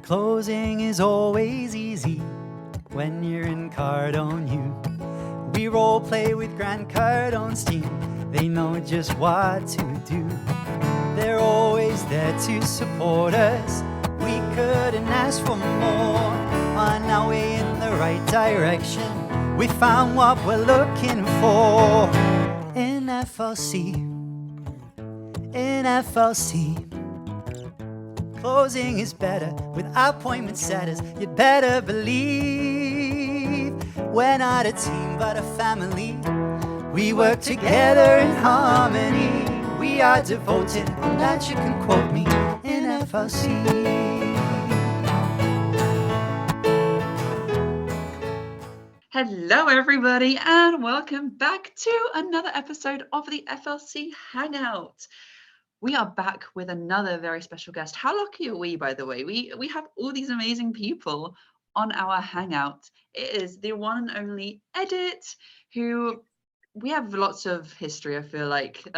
Closing is always easy when you're in Cardone U. We role play with Grant Cardone's team. They know just what to do. They're always there to support us. We couldn't ask for more. On our way in the right direction, we found what we're looking for. In FLC, in FLC. Closing is better with appointment setters. You'd better believe we're not a team but a family. We work together in harmony. We are devoted, on that you can quote me, in FLC. Hello, everybody, and welcome back to another episode of the FLC Hangout. We are back with another very special guest. How lucky are we, by the way? We have all these amazing people on our Hangout. It is the one and only Edith, who we have lots of history, I feel like.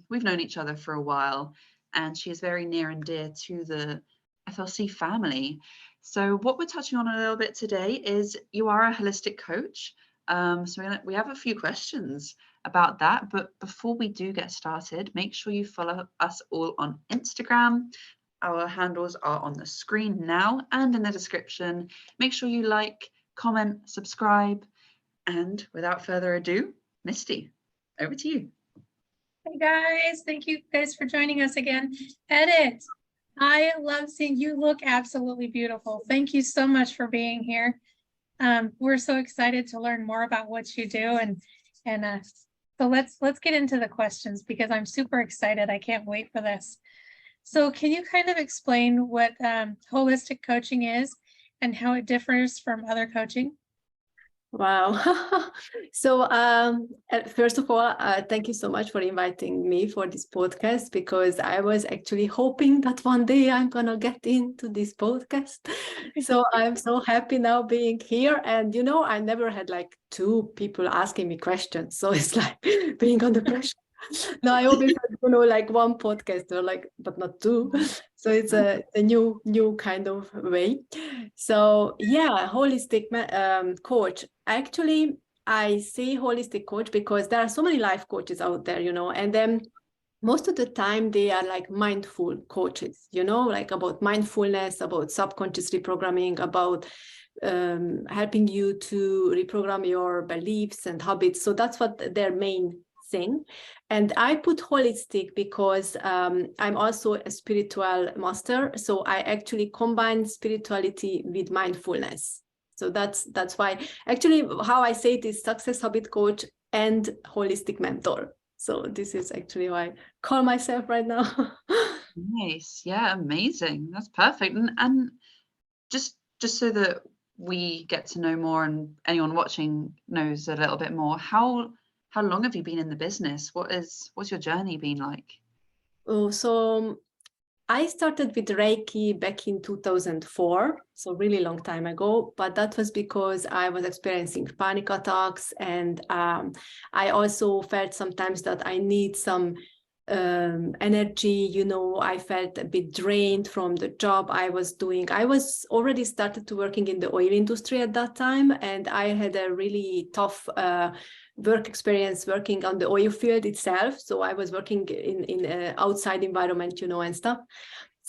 We've known each other for a while, and she is very near and dear to the FLC family. So what we're touching on a little bit today is you are a holistic coach. So we have a few questions about that. But before we do get started, make sure you follow us all on Instagram. Our handles are on the screen now and in the description. Make sure you like, comment, subscribe. And without further ado, Misty, over to you. Hey guys, thank you guys for joining us again. Edith, I love seeing you. Look absolutely beautiful. Thank you so much for being here. We're so excited to learn more about what you do, and so let's get into the questions because I'm super excited. I can't wait for this. So can you kind of explain what holistic coaching is and how it differs from other coaching? Wow. So first of all, thank you so much for inviting me for this podcast, because I was actually hoping that one day I'm gonna get into this podcast. So I'm so happy now being here. And I never had like two people asking me questions. So it's like being under pressure. No, I always had, like one podcaster, but not two. So it's a new kind of way. So yeah, holistic coach. Actually, I say holistic coach because there are so many life coaches out there, and then most of the time they are like mindful coaches, like about mindfulness, about subconscious reprogramming, about helping you to reprogram your beliefs and habits. So that's what their main thing. And I put holistic because I'm also a spiritual master. So I actually combine spirituality with mindfulness. So that's why actually how I say it is success habit coach and holistic mentor. So this is actually why I call myself right now. Nice. Yeah, amazing. That's perfect. And just so that we get to know more and anyone watching knows a little bit more, how long have you been in the business? What's your journey been like? Oh, so I started with Reiki back in 2004, so really long time ago, but that was because I was experiencing panic attacks, and I also felt sometimes that I need some energy. I felt a bit drained from the job I was doing. I was already started to working in the oil industry at that time, and I had a really tough work experience working on the oil field itself. So I was working in an outside environment, and stuff.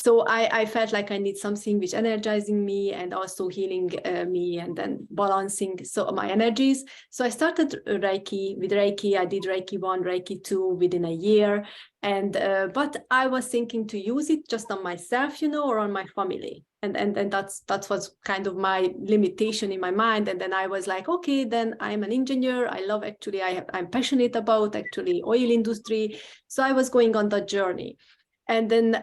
So I felt like I need something which energizing me and also healing me and then balancing my energies. So I started Reiki. With Reiki, I did Reiki 1, Reiki 2 within a year. And but I was thinking to use it just on myself, or on my family. And that was kind of my limitation in my mind. And then I was like, okay, then I'm an engineer. I love actually, I'm passionate about actually oil industry. So I was going on that journey. And then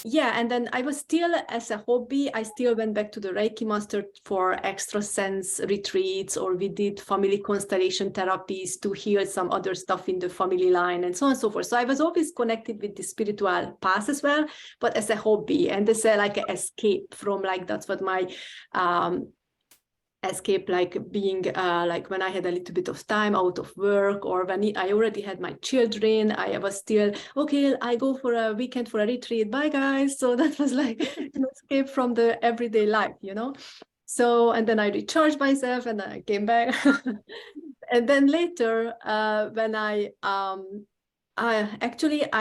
and then I was still, as a hobby, I still went back to the Reiki master for extra sense retreats, or we did family constellation therapies to heal some other stuff in the family line and so on and so forth. So I was always connected with the spiritual path as well, but as a hobby and as like an escape from that's what my escape, like being like when I had a little bit of time out of work, or when I already had my children, I was still, okay, I go for a weekend for a retreat, bye guys. So that was like an escape from the everyday life, you know. So, and then I recharged myself and then I came back. And then later, when I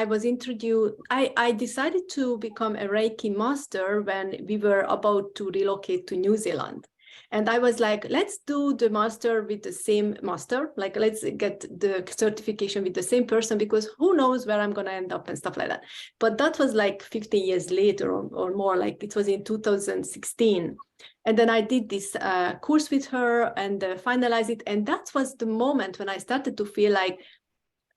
was introduced, I decided to become a Reiki master when we were about to relocate to New Zealand. And I was like, let's do the master with the same master, like let's get the certification with the same person, because who knows where I'm going to end up and stuff like that. But that was like 15 years later or more, like it was in 2016. And then I did this course with her and finalized it. And that was the moment when I started to feel like,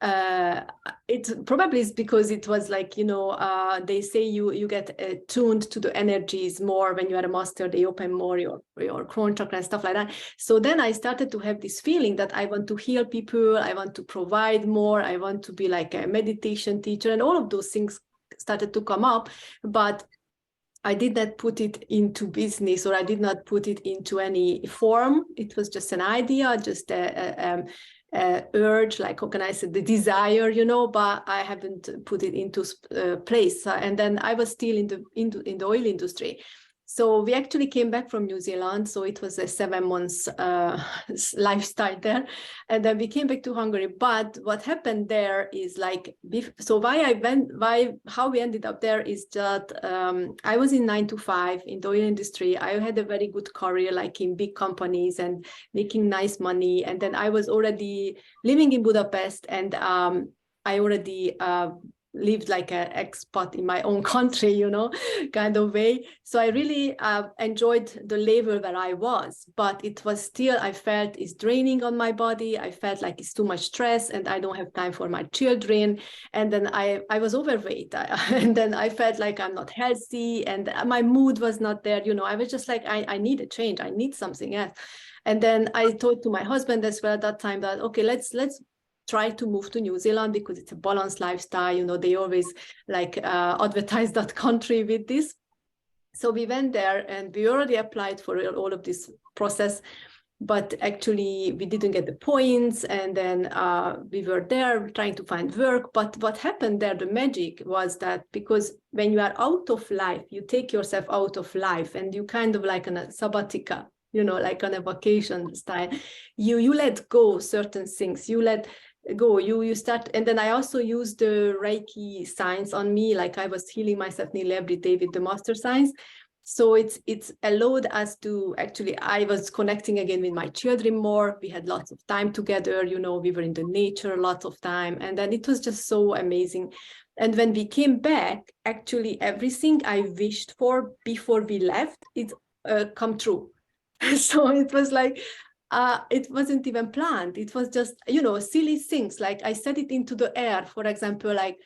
it probably is because it was like, you know, they say you get tuned to the energies more when you are a master. They open more your crown chakra and stuff like that. So then I started to have this feeling that I want to heal people, I want to provide more, I want to be like a meditation teacher, and all of those things started to come up. But I did not put it into business, or I did not put it into any form. It was just an idea, just urge, like how can I say, the desire, you know, but I haven't put it into place. And then I was still in the oil industry. So we actually came back from New Zealand. So it was a 7 months lifestyle there. And then we came back to Hungary. But what happened there is like, so how we ended up there is that I was in 9 to 5 in the oil industry. I had a very good career, like in big companies and making nice money. And then I was already living in Budapest, and I already lived like an expat in my own country, you know, kind of way. So I really enjoyed the level where I was, but it was still, I felt it's draining on my body. I felt like it's too much stress and I don't have time for my children. And then I was overweight. And then I felt like I'm not healthy and my mood was not there. You know, I was just like, I need a change. I need something else. And then I told to my husband as well at that time that, okay, let's try to move to New Zealand because it's a balanced lifestyle. You know, they always like advertise that country with this. So we went there and we already applied for all of this process, but actually we didn't get the points. And then we were there trying to find work. But what happened there, the magic was that because when you are out of life, you take yourself out of life and you kind of like on a sabbatica, you know, like on a vacation style, you let go certain things, you let go, you start. And then I also used the Reiki signs on me, like I was healing myself nearly every day with the master signs. So it's allowed us to actually, I was connecting again with my children more. We had lots of time together, you know, we were in the nature lots of time. And then it was just so amazing. And when we came back, actually everything I wished for before we left, it come true. So it was like, it wasn't even planned. It was just, you know, silly things. Like I said it into the air, for example, like,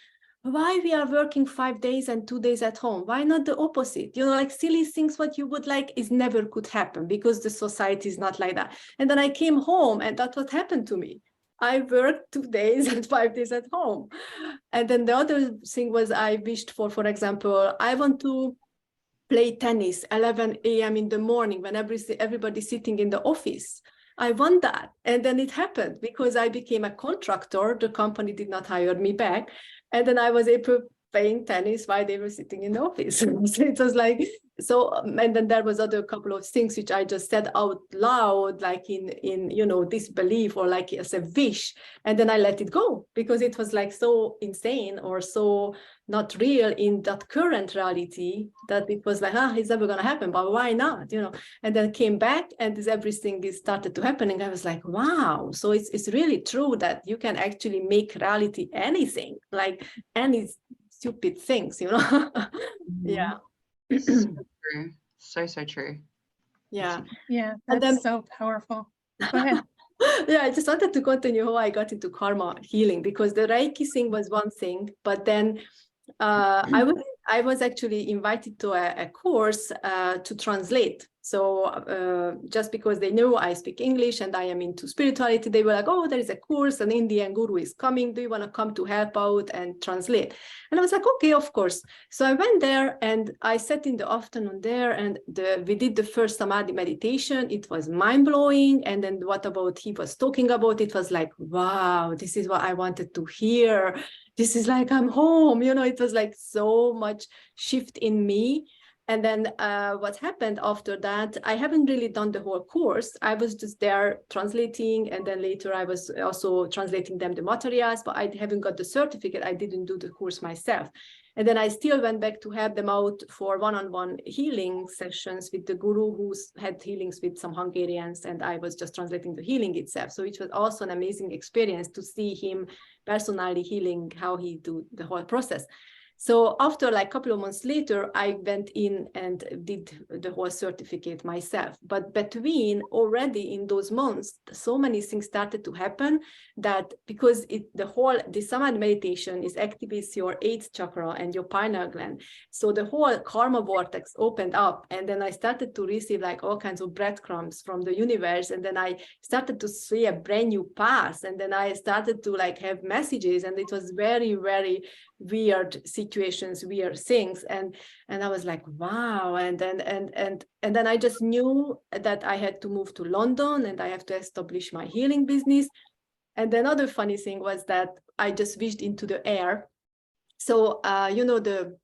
why we are working 5 days and 2 days at home? Why not the opposite? You know, like silly things, what you would like is never could happen because the society is not like that. And then I came home and that's what happened to me. I worked 2 days and 5 days at home. And then the other thing was I wished for example, I want to play tennis 11 a.m. in the morning when everybody's sitting in the office. I want that. And then it happened because I became a contractor. The company did not hire me back. And then I was able playing tennis while they were sitting in the office. So it was like, so, and then there was other couple of things which I just said out loud, like in you know, disbelief or like as a wish. And then I let it go because it was like so insane or so not real in that current reality that it was like, it's never going to happen, but why not, you know? And then came back and everything is started to happen. And I was like, wow. So it's really true that you can actually make reality anything, like any stupid things, you know? Yeah. So true. So true. Yeah. Yeah, And that's then, so powerful. Go ahead. yeah, I just wanted to continue how I got into karma healing because the Reiki thing was one thing, but then I was I was actually invited to a course to translate. So just because they knew I speak English and I am into spirituality, they were like, oh, there is a course, an Indian guru is coming. Do you want to come to help out and translate? And I was like, okay, of course. So I went there and I sat in the afternoon there, and we did the first Samadhi meditation. It was mind-blowing. And then what about he was talking about? It was like, wow, this is what I wanted to hear. This is like, I'm home, it was like so much shift in me. And then what happened after that, I haven't really done the whole course. I was just there translating, and then later I was also translating them the materials, but I haven't got the certificate. I didn't do the course myself. And then I still went back to help them out for one-on-one healing sessions with the guru who had healings with some Hungarians, and I was just translating the healing itself. So it was also an amazing experience to see him personally healing, how he do the whole process. So after like a couple of months later, I went in and did the whole certificate myself. But between already in those months, so many things started to happen that because the Samadhi meditation is activates your 8th chakra and your pineal gland. So the whole karma vortex opened up, and then I started to receive like all kinds of breadcrumbs from the universe. And then I started to see a brand new path. And then I started to like have messages, and it was very, very weird situations, weird things, and I was like, wow. And then I just knew that I had to move to London and I have to establish my healing business. And another funny thing was that I just wished into the air. So the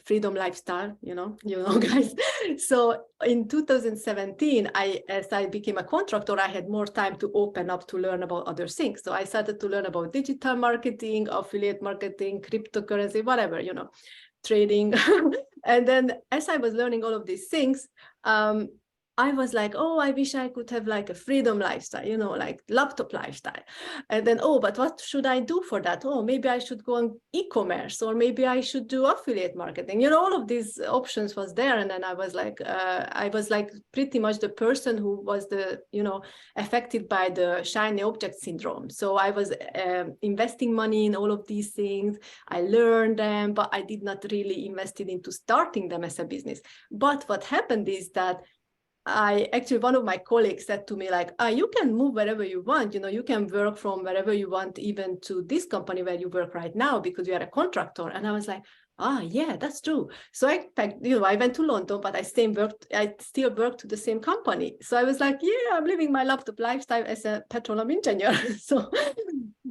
freedom lifestyle, guys. So in 2017, as I became a contractor, I had more time to open up to learn about other things. So I started to learn about digital marketing, affiliate marketing, cryptocurrency, whatever, trading. And then as I was learning all of these things, I was like, oh, I wish I could have like a freedom lifestyle, like laptop lifestyle. And then, oh, but what should I do for that? Oh, maybe I should go on e-commerce, or maybe I should do affiliate marketing. All of these options was there. And then I was like pretty much the person who was affected by the shiny object syndrome. So I was investing money in all of these things. I learned them, but I did not really invest it into starting them as a business. But what happened is that one of my colleagues said to me, like, you can move wherever you want, you can work from wherever you want, even to this company where you work right now, because you are a contractor. And I was like, yeah, that's true. So I went to London, but I still worked to the same company. So I was like, yeah, I'm living my laptop lifestyle as a petroleum engineer. So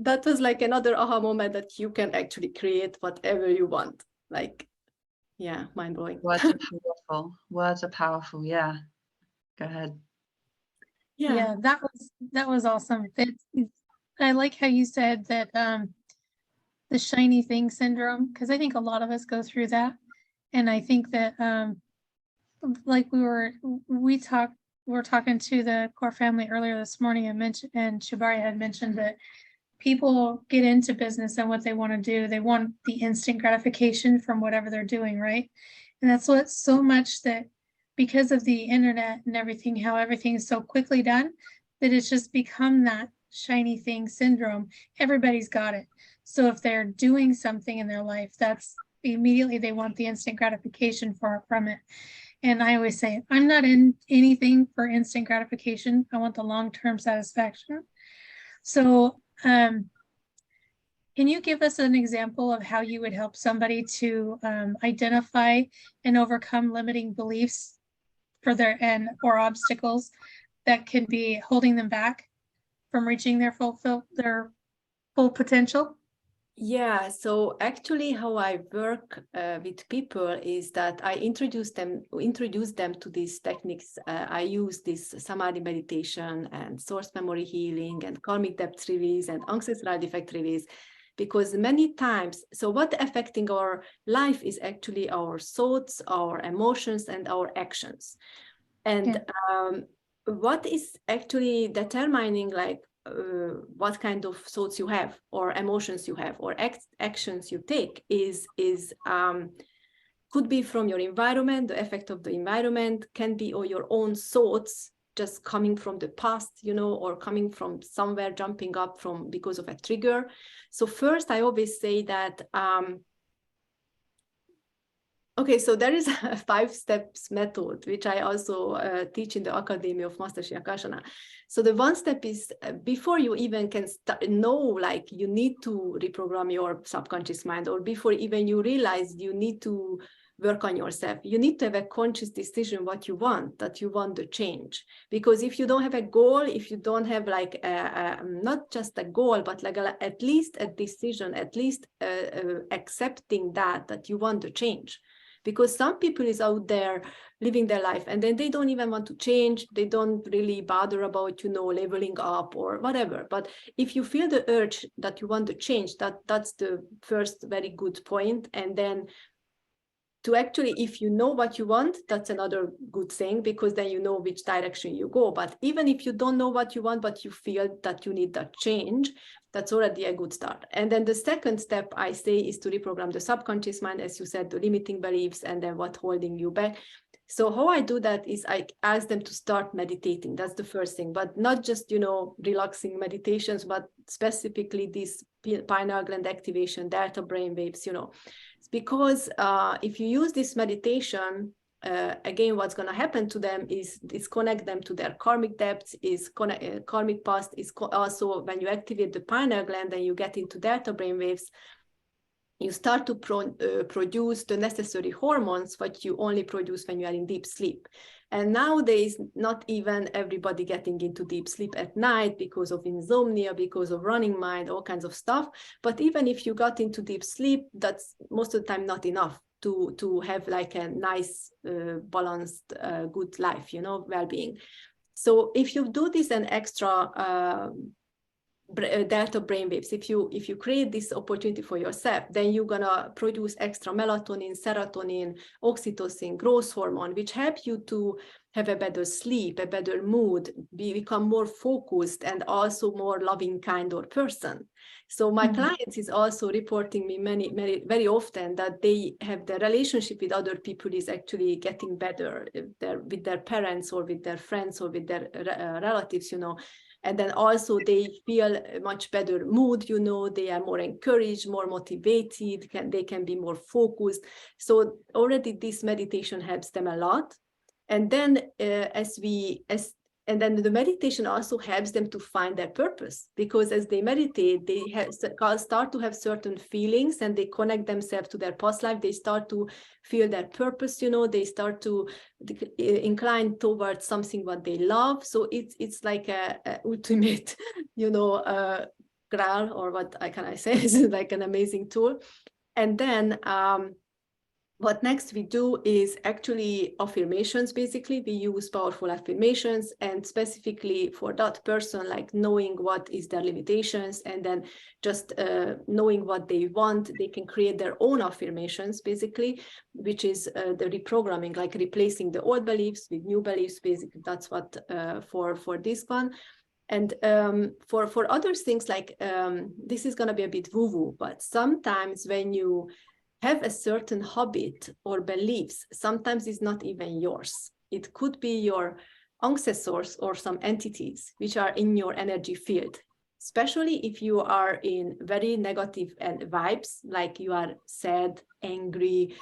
that was like another aha moment, that you can actually create whatever you want. Like, yeah, mind blowing. Words are powerful. Words are powerful. Yeah. Go ahead. Yeah, that was awesome. I like how you said that the shiny thing syndrome, because I think a lot of us go through that. And I think that like we were talking to the core family earlier this morning, and Shibari had mentioned that people get into business, and what they want to do, they want the instant gratification from whatever they're doing, right? And that's what so much that, because of the internet and everything, how everything is so quickly done, that it's just become that shiny thing syndrome. Everybody's got it. So if they're doing something in their life, that's immediately they want the instant gratification from it. And I always say, I'm not in anything for instant gratification. I want the long-term satisfaction. So can you give us an example of how you would help somebody to identify and overcome limiting beliefs or obstacles that can be holding them back from reaching their full potential? Yeah, so actually how I work with people is that I introduce them to these techniques. I use this Samadhi meditation and source memory healing and karmic depth release and ancestral defect release, because many times, so what affecting our life is actually our thoughts, our emotions, and our actions. And what is actually determining like what kind of thoughts you have, or emotions you have, or actions you take is could be from your environment. The effect of the environment can be, or your own thoughts just coming from the past, or coming from somewhere, jumping up because of a trigger. So first, I always say that Okay, so there is a 5 steps method, which I also teach in the Academy of Master Sri Akashana. So the 1 step is before you even can know, like you need to reprogram your subconscious mind, or before even you realize you need to work on yourself, you need to have a conscious decision what you want, that you want to change. Because if you don't have a goal, if you don't have like not just a goal, but like at least a decision, at least accepting that you want to change. Because some people is out there living their life and then they don't even want to change. They don't really bother about, leveling up or whatever. But if you feel the urge that you want to change, that's the first very good point. And then to actually, if you know what you want, that's another good thing, because then you know which direction you go. But even if you don't know what you want, but you feel that you need that change, that's already a good start. And then the second step I say is to reprogram the subconscious mind, as you said, the limiting beliefs and then what holding you back. So how I do that is I ask them to start meditating. That's the first thing, but not just, relaxing meditations, but specifically this pineal gland activation, delta brain waves, because if you use this meditation, again, what's going to happen to them is connect them to their karmic depths, karmic past, is also when you activate the pineal gland and you get into delta brain waves, you start to produce the necessary hormones, what you only produce when you are in deep sleep. And nowadays, not even everybody getting into deep sleep at night because of insomnia, because of running mind, all kinds of stuff. But even if you got into deep sleep, that's most of the time not enough to have like a nice, balanced, good life, well-being. So if you do this an extra delta brainwaves, if you create this opportunity for yourself, then you're gonna produce extra melatonin, serotonin, oxytocin, growth hormone, which help you to have a better sleep, a better mood, become more focused, and also more loving, kind or person. So my clients is also reporting me very often that they have their relationship with other people is actually getting better with their parents or with their friends or with their relatives, And then also they feel a much better mood, they are more encouraged, more motivated, they can be more focused. So already this meditation helps them a lot. And then and then the meditation also helps them to find their purpose, because as they meditate, they start to have certain feelings and they connect themselves to their past life. They start to feel their purpose, they start to incline towards something what they love. So it's like a ultimate, graal, or what can I say, is like an amazing tool. And then what next we do is actually affirmations. Basically, we use powerful affirmations, and specifically for that person, like knowing what is their limitations, and then just knowing what they want, they can create their own affirmations, basically, which is the reprogramming, like replacing the old beliefs with new beliefs. Basically, that's what for this one. And for other things, like this is going to be a bit woo-woo, but sometimes when you have a certain habit or beliefs, sometimes it's not even yours. It could be your ancestors or some entities which are in your energy field, especially if you are in very negative vibes, like you are sad, angry,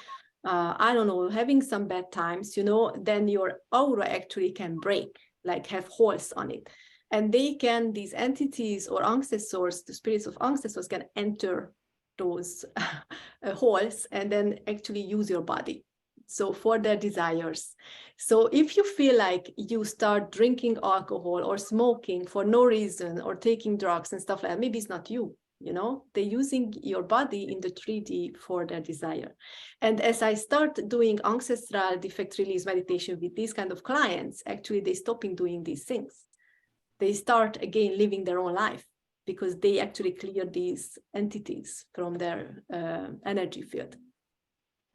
I don't know, having some bad times, then your aura actually can break, like have holes on it. And these entities or ancestors, the spirits of ancestors, can enter those holes and then actually use your body, so for their desires. So if you feel like you start drinking alcohol or smoking for no reason, or taking drugs and stuff like that, maybe it's not you, they're using your body in the 3D for their desire. And as I start doing ancestral defect release meditation with these kind of clients, actually they stopping doing these things. They start again living their own life, because they actually clear these entities from their energy field.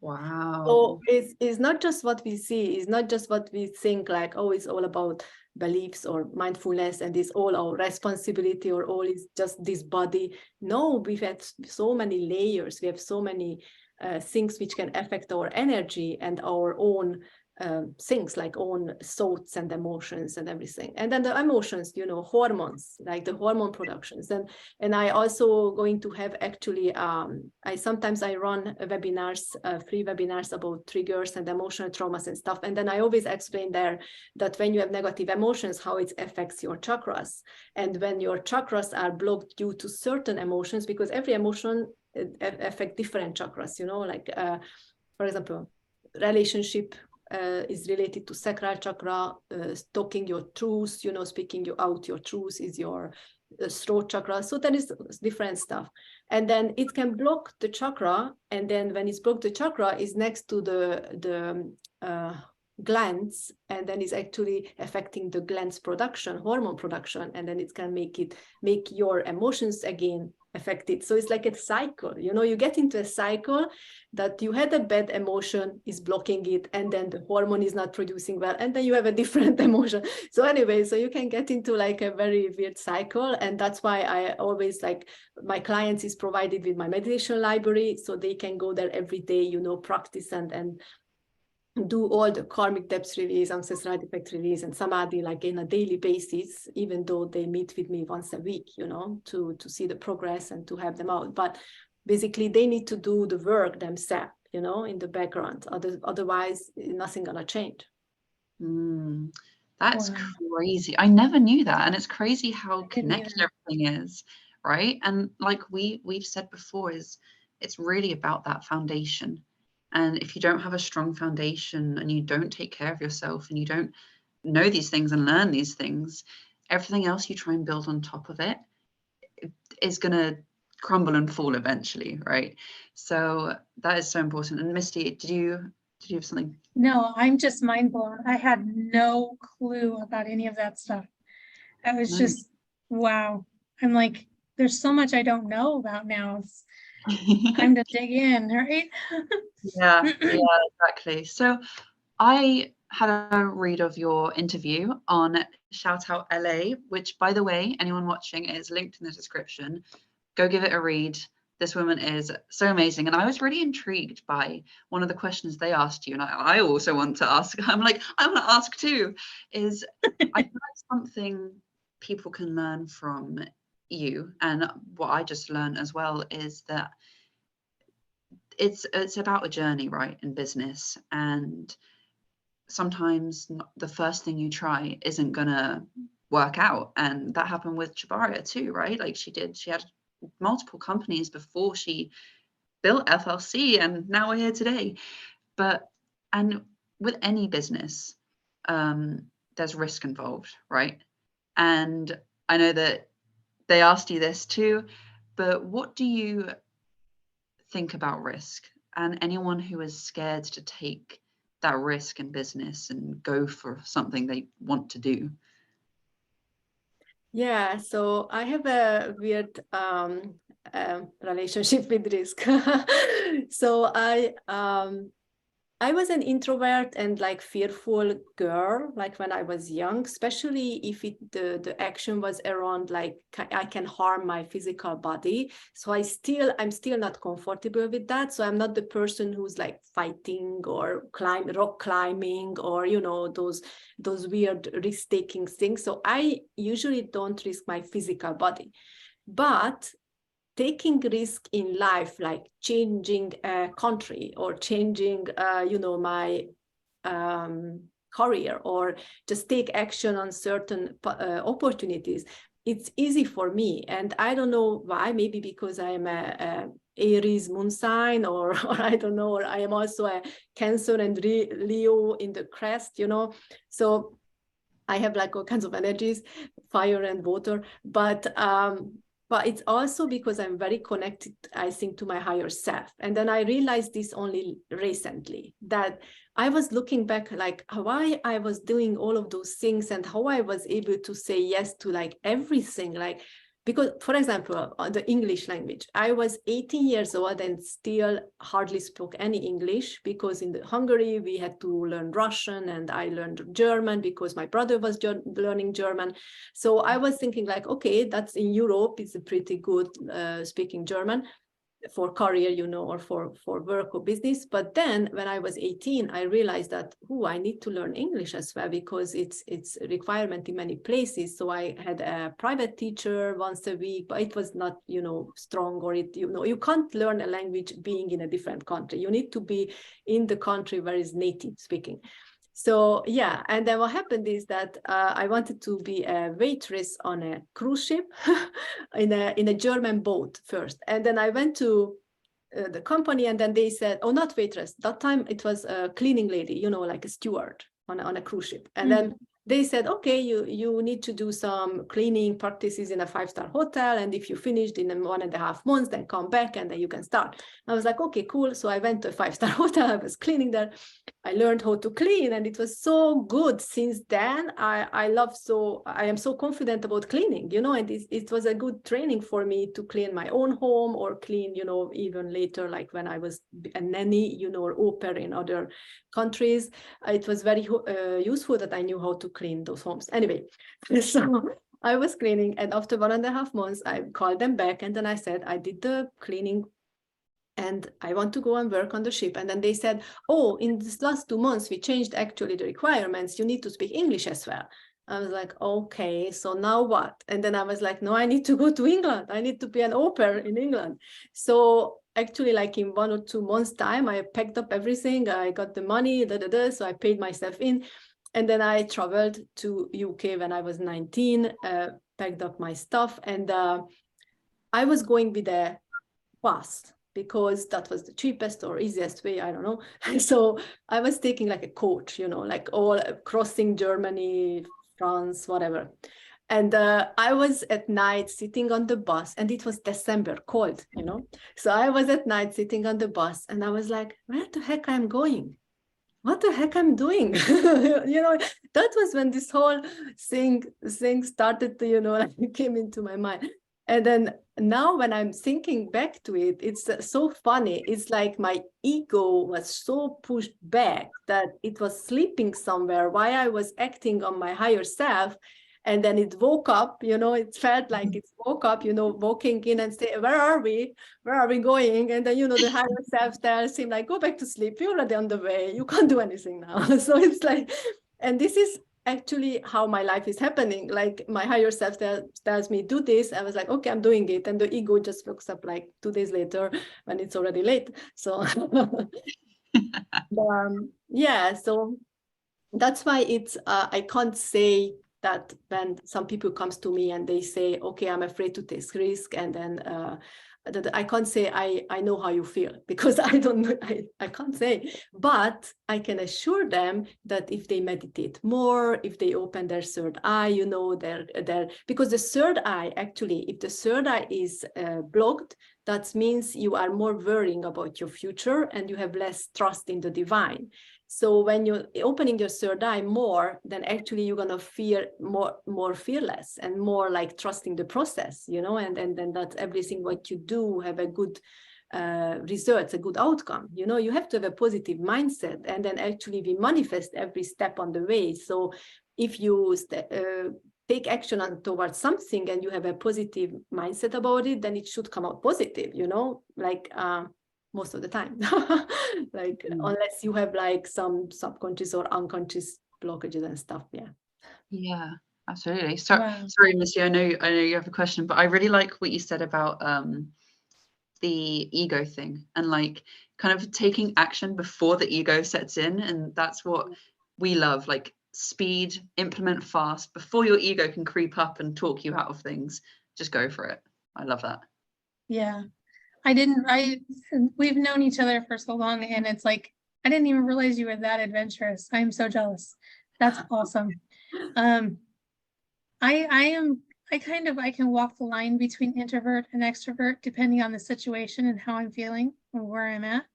Wow. So it's not just what we see, it's not just what we think, like, oh, it's all about beliefs or mindfulness and it's all our responsibility, or all is just this body. No, we've had so many layers, we have so many things which can affect our energy and our own things like own thoughts and emotions and everything. And then the emotions, you know, hormones, like the hormone productions. And I also going to have actually, sometimes I run webinars, free webinars about triggers and emotional traumas and stuff. And then I always explain there that when you have negative emotions, how it affects your chakras. And when your chakras are blocked due to certain emotions, because every emotion affect different chakras, you know, like, for example, relationship is related to sacral chakra, talking your truth, you know, speaking out your truth is your throat chakra. So that is different stuff. And then it can block the chakra. And then when it's blocked, the chakra is next to the glands, and then it's actually affecting the glands production, hormone production. And then it can make your emotions again affected. So it's like a cycle, you know, you get into a cycle that you had a bad emotion is blocking it, and then the hormone is not producing well, and then you have a different emotion. So anyway, so you can get into like a very weird cycle. And that's why I always like my clients is provided with my meditation library, so they can go there every day, you know, practice and do all the karmic depth release, ancestral defect release, and samadhi like in a daily basis, even though they meet with me once a week, you know, to see the progress and to have them out. But basically they need to do the work themselves, you know, in the background. Otherwise, nothing gonna change. That's Wow. crazy. I never knew that. And it's crazy how connected everything is, right? And like we've said before, it's really about that foundation. And if you don't have a strong foundation and you don't take care of yourself and you don't know these things and learn these things, everything else you try and build on top of it is going to crumble and fall eventually, right? So that is so important. And Misty, did you have something? No, I'm just mind blown. I had no clue about any of that stuff. I was just, wow. I'm like, there's so much I don't know about now. It's time to dig in, right? Yeah, exactly. So I had a read of your interview on Shout Out LA, which, by the way, anyone watching, is linked in the description. Go give it a read. This woman is so amazing. And I was really intrigued by one of the questions they asked you. And I also want to ask, I'm like, I want to ask too, is I feel like something people can learn from you. And what I just learned as well is that it's about a journey, right, in business. And sometimes the first thing you try isn't gonna work out. And that happened with Chabaria too, right? Like she had multiple companies before she built FLC, and now we're here today. And with any business, there's risk involved, right? And I know that they asked you this too, but what do you think about risk? And anyone who is scared to take that risk in business and go for something they want to do? Yeah, so I have a weird relationship with risk. So I was an introvert and like fearful girl, like when I was young, especially if the action was around like I can harm my physical body. So I'm still not comfortable with that. So I'm not the person who's like fighting or rock climbing or, you know, those weird risk-taking things. So I usually don't risk my physical body. But taking risk in life, like changing a country or changing, you know, my career, or just take action on certain opportunities, it's easy for me. And I don't know why, maybe because I am a Aries moon sign, or I don't know, or I am also a Cancer and Leo in the crest, you know. So I have like all kinds of energies, fire and water, but it's also because I'm very connected, I think, to my higher self. And then I realized this only recently, that I was looking back like why I was doing all of those things and how I was able to say yes to like everything. Like, because, for example, the English language, I was 18 years old and still hardly spoke any English, because in Hungary, we had to learn Russian, and I learned German because my brother was learning German. So I was thinking like, okay, that's in Europe, it's a pretty good speaking German. for career, you know, or for work or business. But then when I was 18, I realized that, I need to learn English as well, because it's a requirement in many places. So I had a private teacher once a week, but it was not, you know, strong, or it, you know, you can't learn a language being in a different country. You need to be in the country where is native speaking. So yeah, and then what happened is that I wanted to be a waitress on a cruise ship in a German boat first, and then I went to the company, and then they said, "Oh, not waitress." That time it was a cleaning lady, you know, like a steward on a cruise ship, and then they said, "Okay, you need to do some cleaning practices in a 5-star hotel, and if you finished in 1.5 months, then come back and then you can start." I was like, "Okay, cool." So I went to a 5-star hotel. I was cleaning there. I learned how to clean, and it was so good. Since then, I am so confident about cleaning, you know, and it was a good training for me to clean my own home, or clean, you know, even later, like when I was a nanny, you know, or au pair in other countries. It was very useful that I knew how to clean those homes. Anyway, so I was cleaning, and after 1.5 months, I called them back, and then I said, I did the cleaning and I want to go and work on the ship. And then they said, "Oh, in this last 2 months, we changed actually the requirements. You need to speak English as well." I was like, "Okay, so now what?" And then I was like, "No, I need to go to England. I need to be an au pair in England." So actually, like in 1 or 2 months' time, I packed up everything. I got the money, so I paid myself in. And then I traveled to UK when I was 19, packed up my stuff, and I was going with a bus, because that was the cheapest or easiest way, I don't know. So I was taking like a coach, you know, like all crossing Germany, France, whatever. And I was at night sitting on the bus, and it was December, cold, you know. So I was at night sitting on the bus, and I was like, where the heck I'm going? What the heck I'm doing? You know, that was when this whole thing started to, you know, like came into my mind. And then now when I'm thinking back to it, it's so funny. It's like my ego was so pushed back that it was sleeping somewhere while I was acting on my higher self. And then it woke up, you know, it felt like it woke up, you know, walking in and say, where are we? Where are we going? And then, you know, the higher self tells him like, go back to sleep. You're already on the way. You can't do anything now. So it's like, and this is actually how my life is happening. Like my higher self tells me, do this. I was like, okay, I'm doing it. And the ego just wakes up like 2 days later when it's already late. So yeah, so that's why it's, I can't say that when some people comes to me and they say, okay, I'm afraid to take risk, and then that I can't say I know how you feel, because I don't know, I can't say, but I can assure them that if they meditate more, if they open their third eye, you know, because the third eye, actually, if the third eye is blocked, that means you are more worrying about your future and you have less trust in the divine. So when you're opening your third eye more, then actually you're gonna feel more fearless and more like trusting the process, you know, and then that's everything what you do have a good results, a good outcome. You know, you have to have a positive mindset, and then actually we manifest every step on the way. So if you take action towards something and you have a positive mindset about it, then it should come out positive, you know, like most of the time. Like unless you have like some subconscious or unconscious blockages and stuff. Yeah, absolutely. So Wow. sorry, Missy, I know you have a question, but I really like what you said about the ego thing, and like kind of taking action before the ego sets in. And that's what we love, like speed, implement fast before your ego can creep up and talk you out of things. Just go for it. I love that. Yeah. We've known each other for so long, and it's like, I didn't even realize you were that adventurous. I'm so jealous. That's awesome. I can walk the line between introvert and extrovert depending on the situation and how I'm feeling or where I'm at.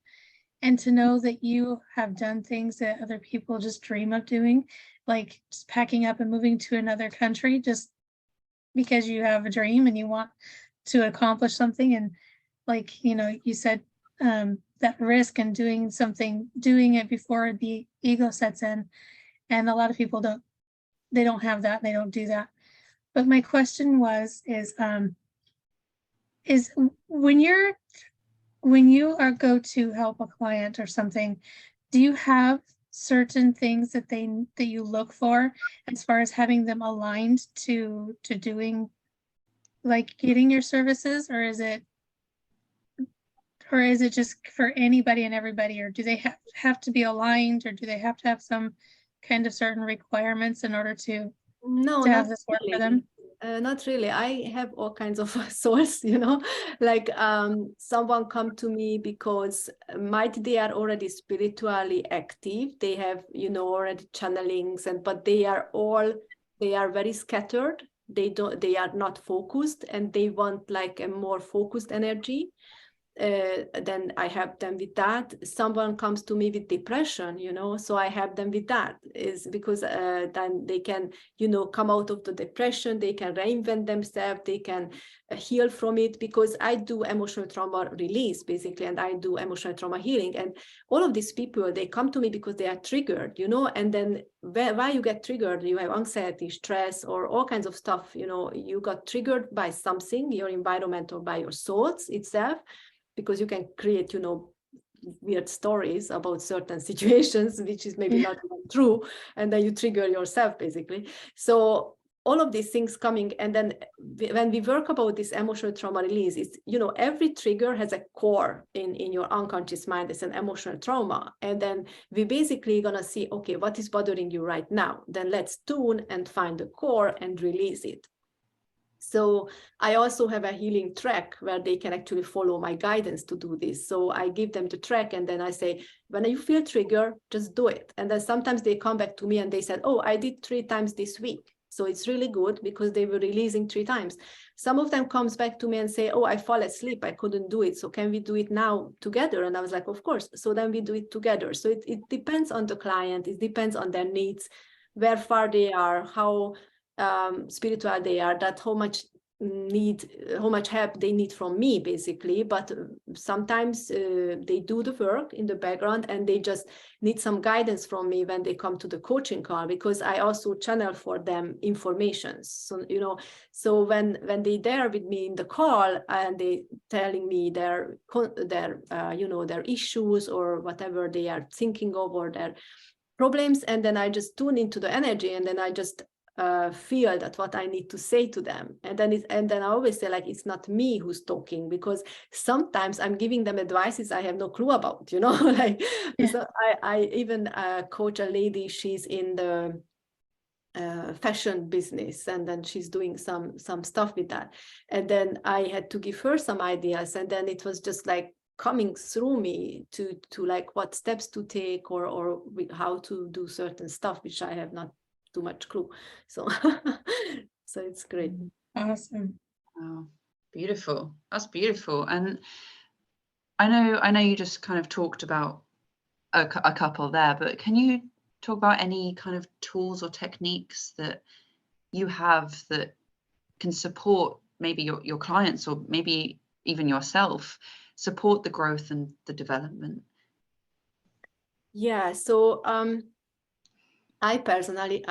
And to know that you have done things that other people just dream of doing, like just packing up and moving to another country just because you have a dream and you want to accomplish something. And like, you know, you said that risk and doing it before the ego sets in. And a lot of people don't have that. They don't do that. But my question is when you're when you go to help a client or something, do you have certain things that you look for as far as having them aligned to doing, like getting your services, or is it just for anybody and everybody, or do they have to be aligned, or do they have to have some kind of certain requirements in order to No, have not this work for really. them? Not really. I have all kinds of souls, you know, like someone come to me because might they are already spiritually active. They have, you know, already channelings, but they are very scattered. They are not focused, and they want like a more focused energy. Then I help them with that. Someone comes to me with depression, you know, so I help them with that, is because then they can, you know, come out of the depression, they can reinvent themselves, they can heal from it, because I do emotional trauma release basically, and I do emotional trauma healing. And all of these people, they come to me because they are triggered, you know, and then why you get triggered, you have anxiety, stress, or all kinds of stuff, you know, you got triggered by something, your environment or by your thoughts itself, because you can create, you know, weird stories about certain situations, which is maybe not even true. And then you trigger yourself, basically. So all of these things coming. And then when we work about this emotional trauma release, it's, you know, every trigger has a core in your unconscious mind. It's an emotional trauma. And then we basically gonna see, okay, what is bothering you right now? Then let's tune and find the core and release it. So I also have a healing track where they can actually follow my guidance to do this. So I give them the track, and then I say, when you feel triggered, just do it. And then sometimes they come back to me and they said, oh, I did 3 times this week. So it's really good because they were releasing 3 times. Some of them comes back to me and say, oh, I fall asleep, I couldn't do it. So can we do it now together? And I was like, of course. So then we do it together. So it depends on the client. It depends on their needs, where far they are, how spiritual they are, that how much help they need from me, basically. But sometimes they do the work in the background, and they just need some guidance from me when they come to the coaching call, because I also channel for them information. So, you know, so when they there with me in the call and they telling me their you know, their issues or whatever they are thinking of, or their problems, and then I just tune into the energy, and then I just feel that what I need to say to them. And then I always say, like, it's not me who's talking, because sometimes I'm giving them advices I have no clue about, you know. Like, yeah. So I even coach a lady, she's in the fashion business, and then she's doing some stuff with that. And then I had to give her some ideas, and then it was just like coming through me to like what steps to take, or how to do certain stuff, which I have not too much clue. So so it's great. Awesome. Oh, beautiful. That's beautiful. And I know you just kind of talked about a couple there, but can you talk about any kind of tools or techniques that you have that can support maybe your clients, or maybe even yourself, support the growth and the development? Yeah, so I personally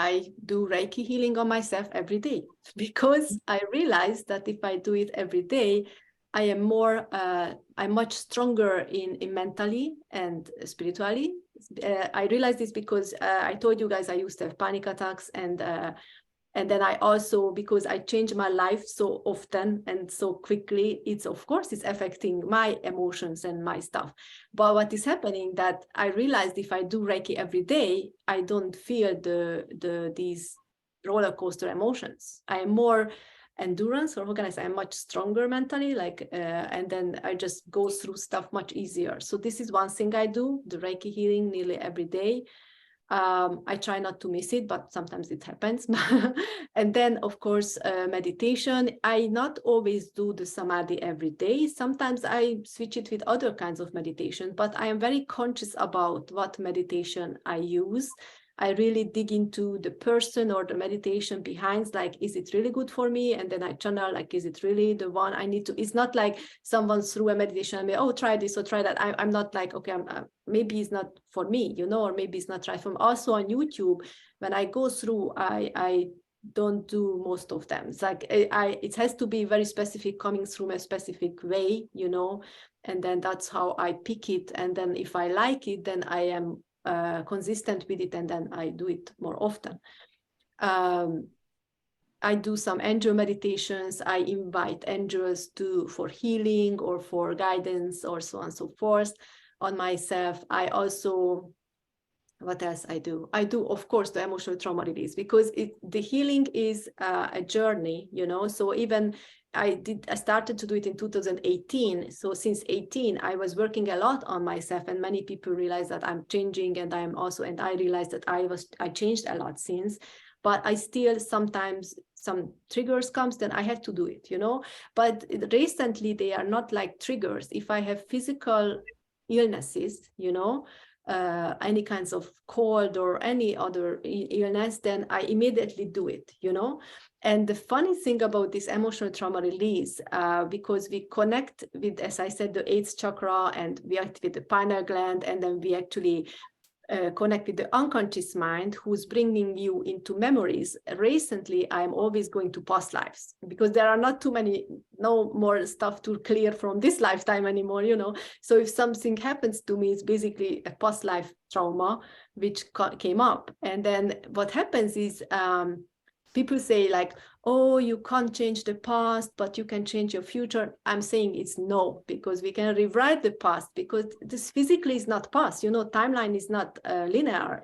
do Reiki healing on myself every day, because I realized that if I do it every day, I am I'm much stronger in mentally and spiritually. I realized this because I told you guys I used to have panic attacks, and then I also, because I change my life so often and so quickly, it's affecting my emotions and my stuff. But what is happening, that I realized if I do Reiki every day, I don't feel these roller coaster emotions. I am more endurance, or how can I say, I'm much stronger mentally, like, and then I just go through stuff much easier. So this is one thing I do, the Reiki healing nearly every day. I try not to miss it, but sometimes it happens. And then, of course, meditation. I not always do the samadhi every day. Sometimes I switch it with other kinds of meditation, but I am very conscious about what meditation I use. I really dig into the person or the meditation behind, like, is it really good for me? And then I channel, like, is it really the one I need to? It's not like someone threw a meditation and me, oh, try this or try that. I'm not like, okay, maybe it's not for me, you know, or maybe it's not right. From also on YouTube, when I go through, I don't do most of them. It's like it has to be very specific, coming through a specific way, you know, and then that's how I pick it. And then if I like it, then I am consistent with it, and then I do it more often. I do some angel meditations. I invite angels for healing or for guidance or so on and so forth on myself. I also, what else I do? I do, of course, the emotional trauma release, because the healing is a journey, you know. So even I started to do it in 2018. So since 18, I was working a lot on myself, and many people realize that I'm changing, and I realized that I changed a lot since. But I still sometimes some triggers comes, then I have to do it, you know. But recently they are not like triggers. If I have physical illnesses, you know, any kinds of cold or any other illness, then I immediately do it, you know. And the funny thing about this emotional trauma release, because we connect with, as I said, the 8th chakra, and we activate the pineal gland, and then we actually connect with the unconscious mind, who's bringing you into memories. Recently, I'm always going to past lives, because there are not no more stuff to clear from this lifetime anymore, you know. So if something happens to me, it's basically a past life trauma which came up. And then what happens is people say like, oh, you can't change the past, but you can change your future. I'm saying it's no, because we can rewrite the past, because this physically is not past, you know. Timeline is not linear,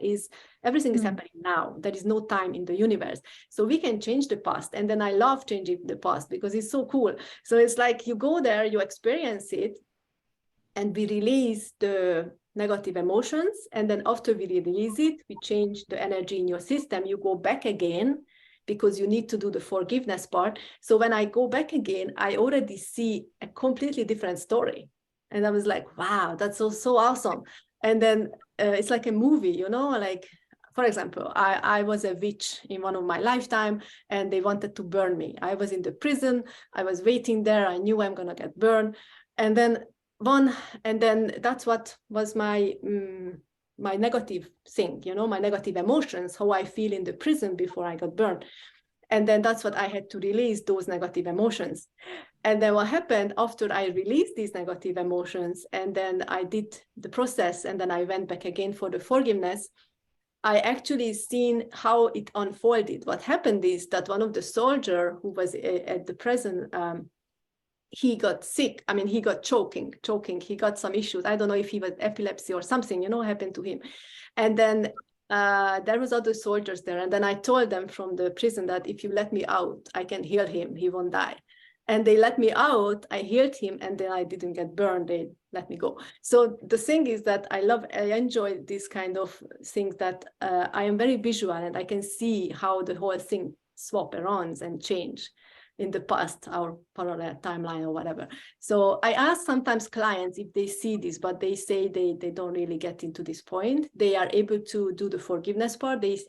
everything is happening now. There is no time in the universe. So we can change the past. And then I love changing the past because it's so cool. So it's like you go there, you experience it, and we release the negative emotions. And then after we release it, we change the energy in your system. You go back again, because you need to do the forgiveness part. So when I go back again, I already see a completely different story. And I was like, wow, that's so awesome. And then it's like a movie, you know, like, for example, I was a witch in one of my lifetime, and they wanted to burn me. I was in the prison. I was waiting there. I knew I'm going to get burned. And then that's what was my negative thing, you know, my negative emotions, how I feel in the prison before I got burned. And then that's what I had to release, those negative emotions. And then what happened after I released these negative emotions, and then I did the process, and then I went back again for the forgiveness, I actually seen how it unfolded. What happened is that one of the soldiers who was at the prison, he got sick. I mean, he got choking. He got some issues. I don't know if he was epilepsy or something, you know, happened to him. And then there was other soldiers there. And then I told them from the prison that if you let me out, I can heal him. He won't die. And they let me out. I healed him, and then I didn't get burned. They let me go. So the thing is that I enjoy this kind of things, that I am very visual, and I can see how the whole thing swap around and change in the past, our parallel timeline or whatever. So I ask sometimes clients if they see this, but they say they don't really get into this point. They are able to do the forgiveness part. They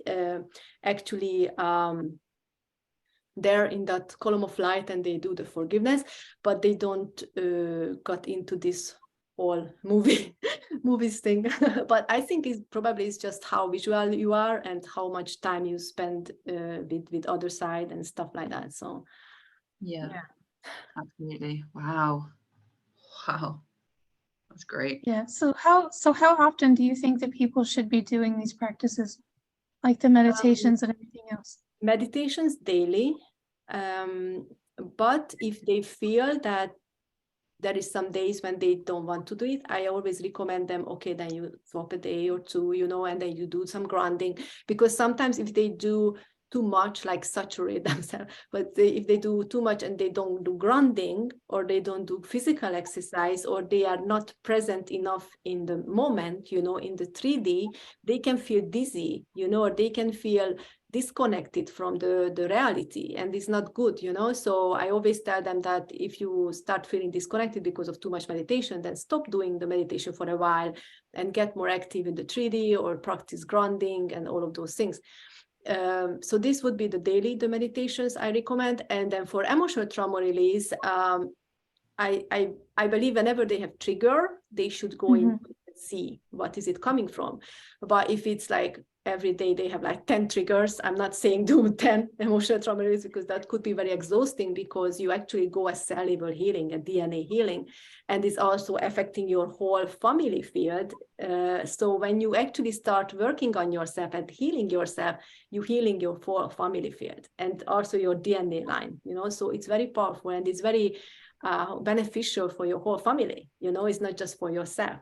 actually, they're in that column of light, and they do the forgiveness, but they don't got into this whole movies thing. But I think it's probably just how visual you are and how much time you spend with other side and stuff like that. So yeah, absolutely. Wow, that's great. Yeah. So how often do you think that people should be doing these practices, like the meditations and everything else? Meditations daily, but if they feel that there is some days when they don't want to do it, I always recommend them, okay, then you swap a day or two, you know, and then you do some grounding, because sometimes if they do too much, like saturate themselves, but if they do too much and they don't do grounding, or they don't do physical exercise, or they are not present enough in the moment, you know, in the 3D, they can feel dizzy, you know, or they can feel disconnected from the reality, and it's not good, you know. So I always tell them that if you start feeling disconnected because of too much meditation, then stop doing the meditation for a while and get more active in the 3D, or practice grounding and all of those things. So this would be the meditations I recommend. And then for emotional trauma release, I believe whenever they have trigger, they should go in and see what is it coming from. But if it's like every day they have like 10 triggers. I'm not saying do 10 emotional trauma release, because that could be very exhausting, because you actually go a cell level healing, a DNA healing, and it's also affecting your whole family field. So when you actually start working on yourself and healing yourself, you're healing your whole family field and also your DNA line, you know, so it's very powerful, and it's very beneficial for your whole family, you know, it's not just for yourself.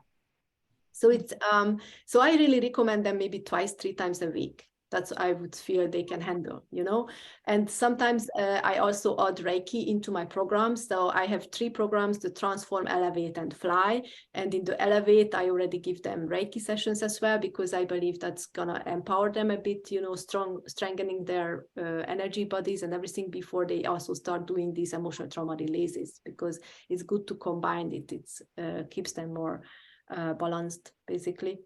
So it's so I really recommend them maybe 2-3 times a week. That's I would feel they can handle, you know. And sometimes I also add Reiki into my programs. So I have 3 programs: the Transform, Elevate, and Fly. And in the Elevate, I already give them Reiki sessions as well, because I believe that's gonna empower them a bit, you know, strengthening their energy bodies and everything before they also start doing these emotional trauma releases, because it's good to combine it. It's keeps them more balanced, basically.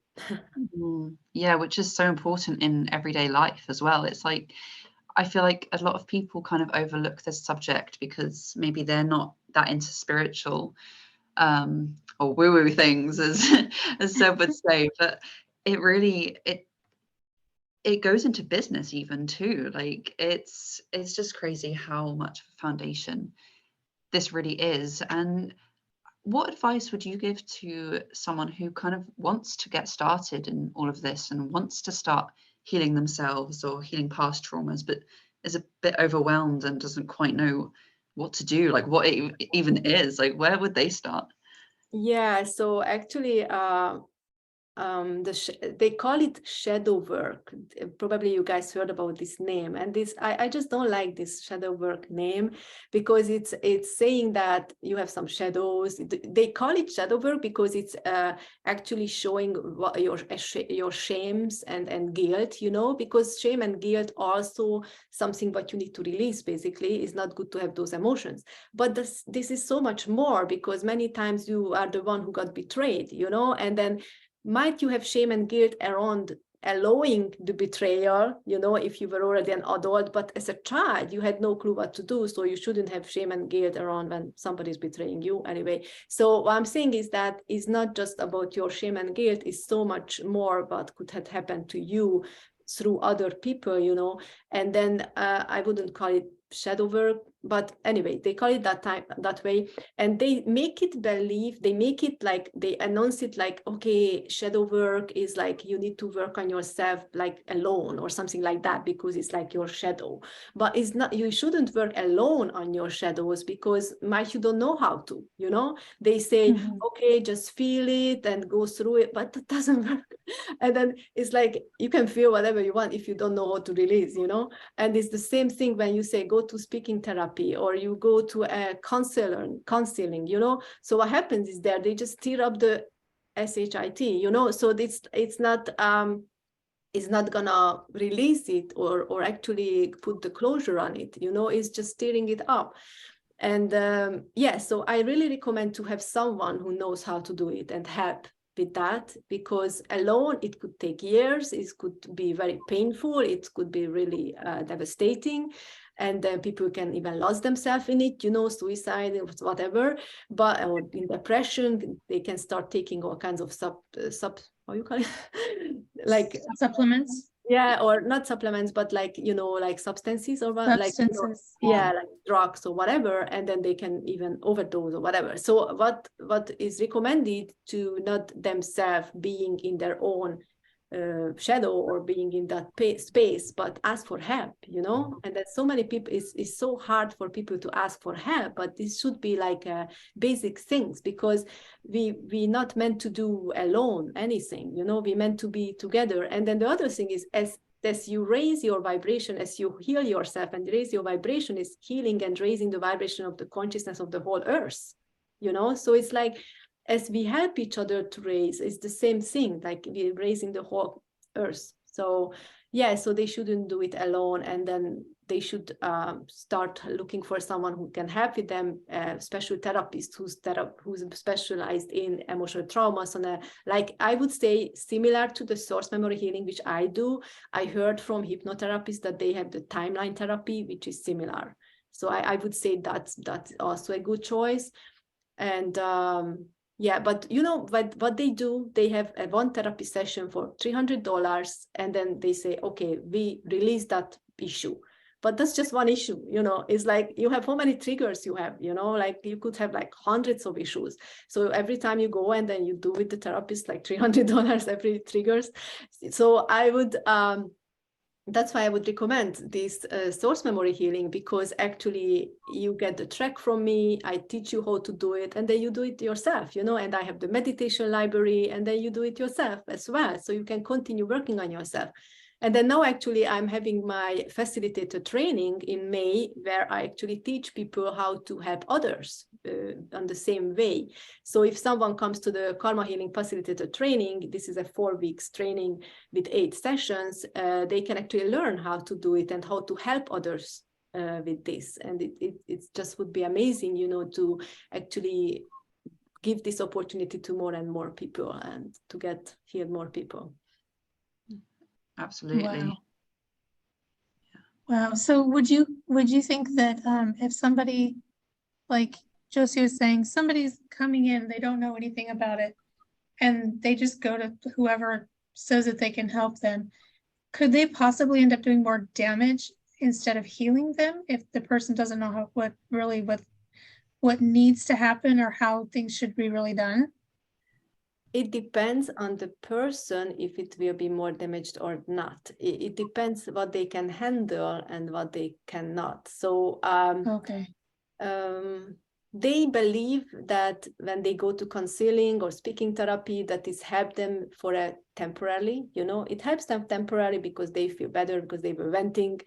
Yeah, which is so important in everyday life as well. It's like, I feel like a lot of people kind of overlook this subject because maybe they're not that into spiritual or woo-woo things, as Seb would say, but it really, it goes into business even too. Like it's just crazy how much of a foundation this really is. And what advice would you give to someone who kind of wants to get started in all of this and wants to start healing themselves or healing past traumas, but is a bit overwhelmed and doesn't quite know what to do, like what it even is? Like, where would they start? Yeah, so actually they call it shadow work. Probably you guys heard about this name, and this I just don't like this shadow work name, because it's saying that you have some shadows. They call it shadow work because it's actually showing what your shames and guilt, you know, because shame and guilt also something what you need to release. Basically, it's not good to have those emotions, but this is so much more, because many times you are the one who got betrayed, you know, and then might you have shame and guilt around allowing the betrayal, you know, if you were already an adult, but as a child, you had no clue what to do. So you shouldn't have shame and guilt around when somebody's betraying you anyway. So what I'm saying is that it's not just about your shame and guilt, it's so much more what could have happened to you through other people, you know. And then I wouldn't call it shadow work, but anyway, they call it that way, and they make it like, they announce it like, okay, shadow work is like you need to work on yourself like alone or something like that, because it's like your shadow. But it's not, you shouldn't work alone on your shadows, because you don't know how to, you know. They say, okay, just feel it and go through it, but that doesn't work. And then it's like, you can feel whatever you want if you don't know how to release, you know. And it's the same thing when you say go to speaking therapy or you go to a counseling, you know. So what happens is that they just stir up the SHIT, you know. So it's not gonna release it or actually put the closure on it, you know. It's just stirring it up. And yeah, so I really recommend to have someone who knows how to do it and help with that, because alone it could take years, it could be very painful, it could be really devastating, and then people can even lose themselves in it, you know, suicide or whatever. But or in depression, they can start taking all kinds of how you call it like supplements. Yeah, or not supplements, but like, you know, like substances or what, like, you know, yeah, like drugs or whatever, and then they can even overdose or whatever. So what is recommended to not themselves being in their own shadow or being in that space, but ask for help, you know. And that so many people, it's so hard for people to ask for help, but this should be like basic things, because we not meant to do alone anything, you know. We meant to be together. And then the other thing is, as you raise your vibration, as you heal yourself and raise your vibration, is healing and raising the vibration of the consciousness of the whole earth, you know. So it's like, as we help each other to raise, it's the same thing, like we're raising the whole earth. So yeah, so they shouldn't do it alone, and then they should start looking for someone who can help with them, special therapist who's specialized in emotional traumas. And like I would say, similar to the source memory healing, which I do. I heard from hypnotherapists that they have the timeline therapy, which is similar. So I would say that's also a good choice. And Yeah, but you know what they do, they have a one therapy session for $300, and then they say, okay, we release that issue. But that's just one issue, you know. It's like you have how many triggers you have, you know, like you could have like hundreds of issues. So every time you go and then you do with the therapist like $300 every triggers. So I would that's why I would recommend this source memory healing, because actually you get the track from me, I teach you how to do it, and then you do it yourself, you know, and I have the meditation library, and then you do it yourself as well. So you can continue working on yourself. And then now actually I'm having my facilitator training in May, where I actually teach people how to help others on the same way. So if someone comes to the Karma Healing Facilitator training, this is a 4 weeks training with 8 sessions, they can actually learn how to do it and how to help others with this. And it just would be amazing, you know, to actually give this opportunity to more and more people and to get healed more people. Absolutely. Wow. Wow. So would you think that if somebody, like Josie was saying, somebody's coming in, they don't know anything about it, and they just go to whoever says that they can help them, could they possibly end up doing more damage instead of healing them if the person doesn't know what needs to happen or how things should be really done? It depends on the person if it will be more damaged or not. It depends what they can handle and what they cannot. So Okay. They believe that when they go to counseling or speaking therapy, that is help them for a temporarily, you know, it helps them temporarily because they feel better because they were venting,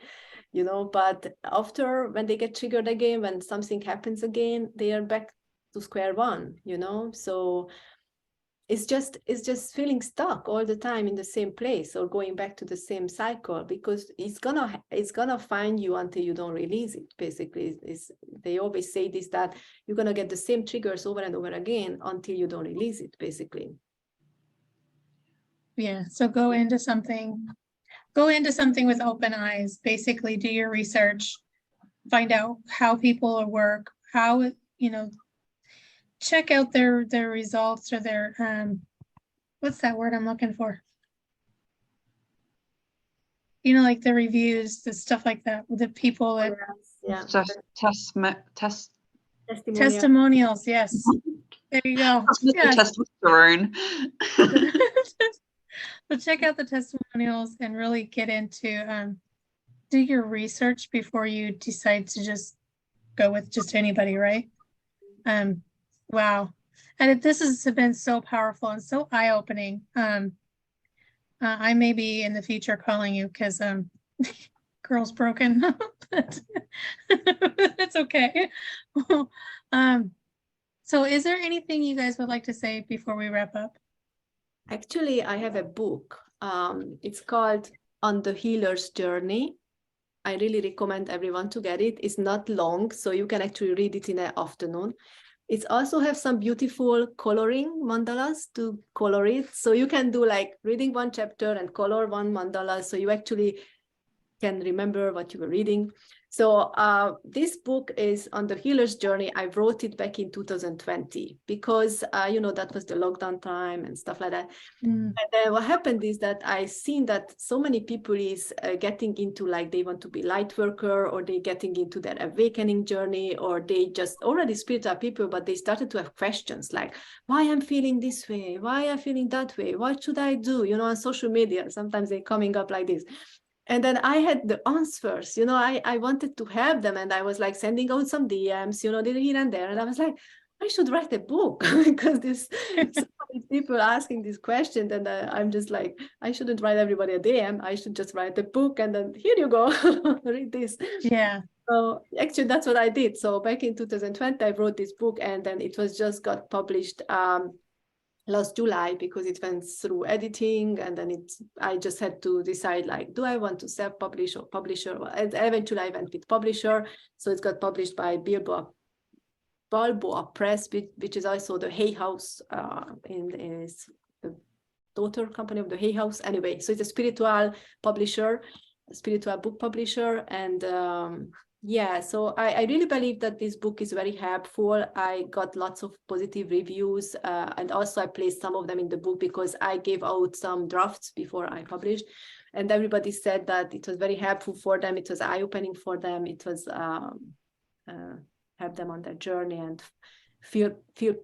you know, but after, when they get triggered again, when something happens again, they are back to square one, you know. So it's just feeling stuck all the time in the same place or going back to the same cycle, because it's gonna find you until you don't release it. Basically, they always say this, that you're gonna get the same triggers over and over again until you don't release it, basically. Yeah. So go into something with open eyes. Basically, do your research, find out how people work, how, you know, check out their results or their what's that word I'm looking for? You know, like the reviews, the stuff like that, the people that testimonials. Yes, there you go. Yes. Testosterone. So check out the testimonials and really get into do your research before you decide to just go with just anybody, right? Wow. And this has been so powerful and so eye-opening. I may be in the future calling you because girl's broken. But it's okay. So is there anything you guys would like to say before we wrap up? Actually, I have a book. It's called On the Healer's Journey. I really recommend everyone to get it. It's not long, so you can actually read it in an afternoon. It also has some beautiful coloring mandalas to color it. So you can do like reading one chapter and color one mandala. So you actually can remember what you were reading. So this book is On the Healer's Journey. I wrote it back in 2020 because, you know, that was the lockdown time and stuff like that. And then what happened is that I seen that so many people is getting into, like, they want to be light worker, or they getting into their awakening journey, or they just already spiritual people, but they started to have questions like, why I'm feeling this way? Why I'm feeling that way? What should I do? You know, on social media, sometimes they're coming up like this. And then I had the answers, you know, I wanted to help them. And I was like sending out some DMs, you know, here and there. And I was like, I should write a book because there's so many people asking this question. And I'm just like, I shouldn't write everybody a DM. I should just write a book. And then here you go, read this. Yeah. So actually, that's what I did. So back in 2020, I wrote this book, and then it was just got published last July, because it went through editing, and then I just had to decide, like, do I want to self-publish or publisher? And eventually I went with publisher. So it got published by Balboa Press, which is also the Hay House, is the daughter company of the Hay House. Anyway, so it's a spiritual publisher, a spiritual book publisher. And Yeah, so I really believe that this book is very helpful. I got lots of positive reviews, and also I placed some of them in the book because I gave out some drafts before I published, and everybody said that it was very helpful for them. It was eye-opening for them. It was help them on their journey and feel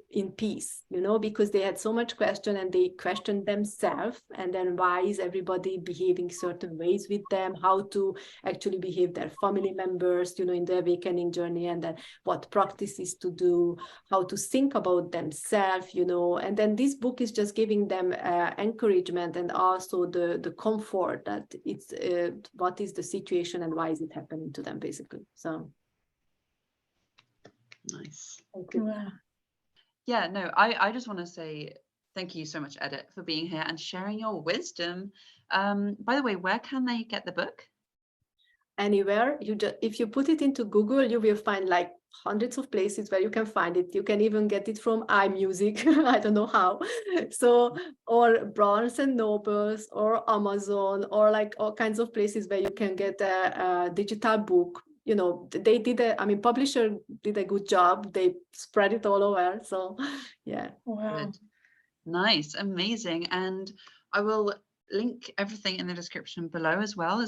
in peace, because they had so much question and they questioned themselves, and then why is everybody behaving certain ways with them, how to actually behave their family members, in the awakening journey, and then what practices to do, how to think about themselves, and then this book is just giving them encouragement and also the comfort that it's what is the situation and why is it happening to them, basically. So Nice. thank you. Wow. Yeah, no, I just want to say thank you so much, Edith, for being here and sharing your wisdom. By the way, where can they get the book? Anywhere. If you put it into Google, you will find like hundreds of places where you can find it. You can even get it from iMusic. I don't know how. So, or Barnes and Nobles or Amazon, or like all kinds of places where you can get a digital book. They did publisher did a good job. They spread it all over. So yeah. Wow. Good. Nice, amazing. And I will link everything in the description below as well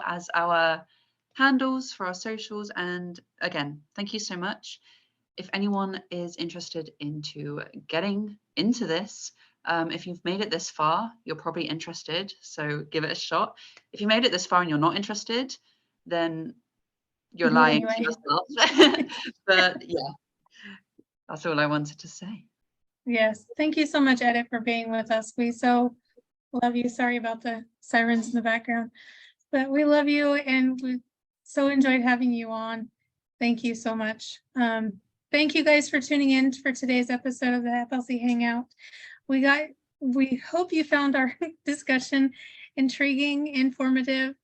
as our handles for our socials. And again, thank you so much. If anyone is interested into getting into this, if you've made it this far, you're probably interested, so give it a shot. If you made it this far and you're not interested, then you're lying to yourself. But yeah, that's all I wanted to say. Yes. Thank you so much, Edith, for being with us. We so love you. Sorry about the sirens in the background, but we love you and we so enjoyed having you on. Thank you so much. Thank you guys for tuning in for today's episode of the FLC Hangout. We hope you found our discussion intriguing, informative,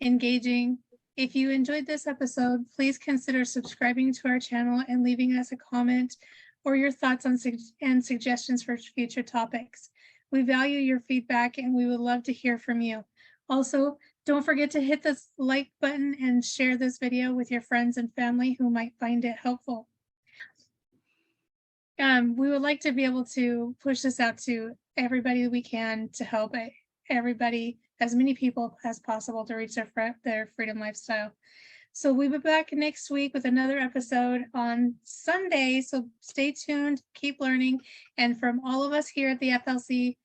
engaging. If you enjoyed this episode, please consider subscribing to our channel and leaving us a comment or your thoughts on and suggestions for future topics. We value your feedback and we would love to hear from you. Also, don't forget to hit the like button and share this video with your friends and family who might find it helpful. We would like to be able to push this out to everybody we can to help everybody, as many people as possible, to reach their freedom lifestyle. So we'll be back next week with another episode on Sunday. So stay tuned, keep learning. And from all of us here at the FLC,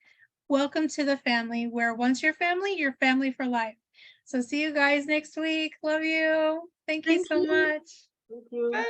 welcome to the family, where once you're family for life. So see you guys next week. Love you. Thank you so much. Thank you. Bye.